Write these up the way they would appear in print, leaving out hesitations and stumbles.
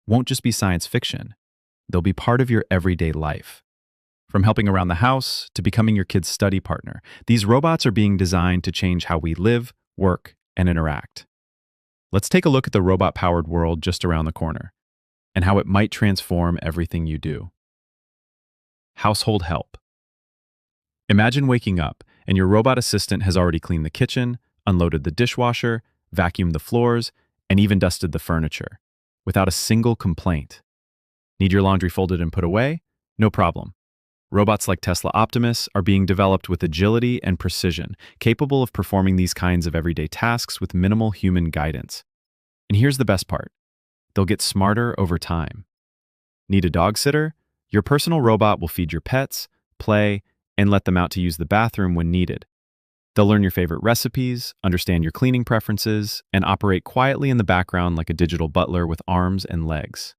won't just be science fiction. They'll be part of your everyday life. From helping around the house to becoming your kid's study partner, these robots are being designed to change how we live, work, and interact. Let's take a look at the robot-powered world just around the corner and how it might transform everything you do. Household help. Imagine waking up and your robot assistant has already cleaned the kitchen, unloaded the dishwasher, vacuumed the floors, and even dusted the furniture, without a single complaint. Need your laundry folded and put away? No problem. Robots like Tesla Optimus are being developed with agility and precision, capable of performing these kinds of everyday tasks with minimal human guidance. And here's the best part. They'll get smarter over time. Need a dog sitter? Your personal robot will feed your pets, play, and let them out to use the bathroom when needed. They'll learn your favorite recipes, understand your cleaning preferences, and operate quietly in the background like a digital butler with arms and legs.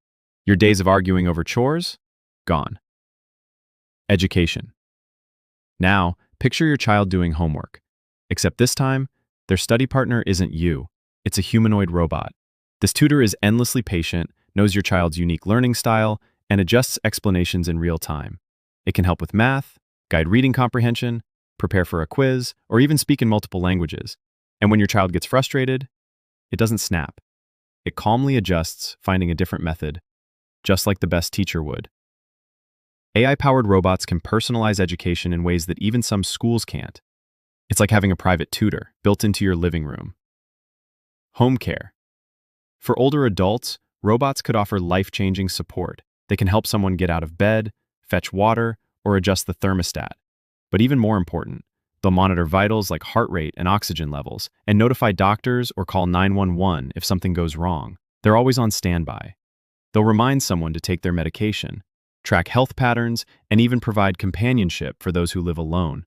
Your days of arguing over chores? Gone. Education. Now, picture your child doing homework. Except this time, their study partner isn't you. It's a humanoid robot. This tutor is endlessly patient, knows your child's unique learning style, and adjusts explanations in real time. It can help with math, guide reading comprehension, prepare for a quiz, or even speak in multiple languages. And when your child gets frustrated, it doesn't snap. It calmly adjusts, finding a different method, just like the best teacher would. AI-powered robots can personalize education in ways that even some schools can't. It's like having a private tutor built into your living room. Home care. For older adults, robots could offer life-changing support. They can help someone get out of bed, fetch water, or adjust the thermostat. But even more important, they'll monitor vitals like heart rate and oxygen levels, and notify doctors or call 911 if something goes wrong. They're always on standby. They'll remind someone to take their medication, track health patterns, and even provide companionship for those who live alone.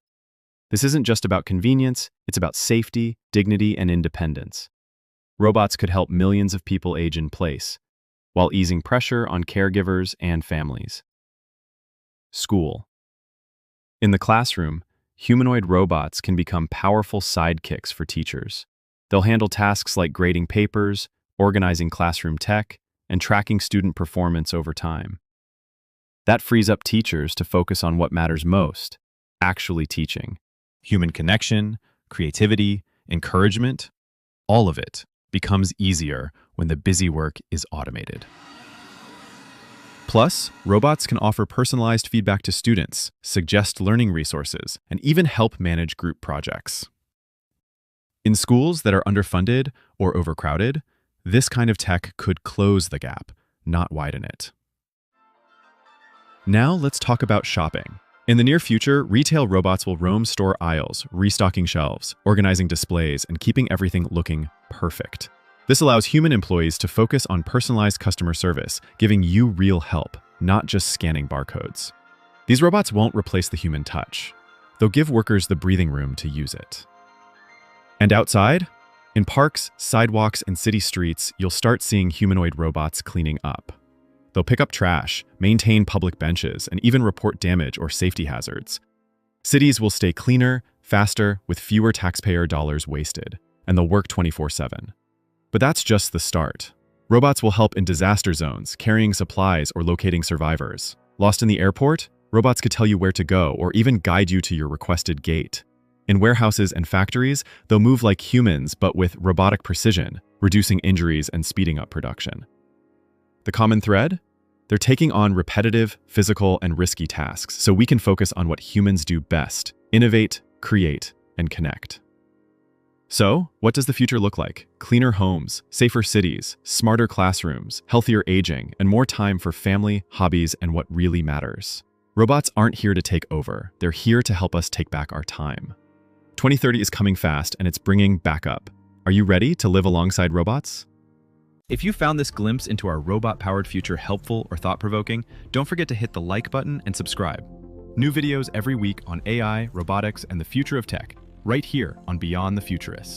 This isn't just about convenience, it's about safety, dignity, and independence. Robots could help millions of people age in place, while easing pressure on caregivers and families. School. In the classroom, humanoid robots can become powerful sidekicks for teachers. They'll handle tasks like grading papers, organizing classroom tech, and tracking student performance over time. That frees up teachers to focus on what matters most, actually teaching. Human connection, creativity, encouragement, all of it becomes easier when the busy work is automated. Plus, robots can offer personalized feedback to students, suggest learning resources, and even help manage group projects. In schools that are underfunded or overcrowded, this kind of tech could close the gap, not widen it. Now let's talk about shopping. In the near future, retail robots will roam store aisles, restocking shelves, organizing displays, and keeping everything looking perfect. This allows human employees to focus on personalized customer service, giving you real help, not just scanning barcodes. These robots won't replace the human touch. They'll give workers the breathing room to use it. And outside? In parks, sidewalks, and city streets, you'll start seeing humanoid robots cleaning up. They'll pick up trash, maintain public benches, and even report damage or safety hazards. Cities will stay cleaner, faster, with fewer taxpayer dollars wasted, and they'll work 24/7. But that's just the start. Robots will help in disaster zones, carrying supplies or locating survivors. Lost in the airport? Robots could tell you where to go or even guide you to your requested gate. In warehouses and factories, they'll move like humans but with robotic precision, reducing injuries and speeding up production. The common thread? They're taking on repetitive, physical, and risky tasks so we can focus on what humans do best: innovate, create, and connect. So, what does the future look like? Cleaner homes, safer cities, smarter classrooms, healthier aging, and more time for family, hobbies, and what really matters. Robots aren't here to take over. They're here to help us take back our time. 2030 is coming fast, and it's bringing backup. Are you ready to live alongside robots? If you found this glimpse into our robot-powered future helpful or thought-provoking, don't forget to hit the like button and subscribe. New videos every week on AI, robotics, and the future of tech, right here on Beyond the Futurist.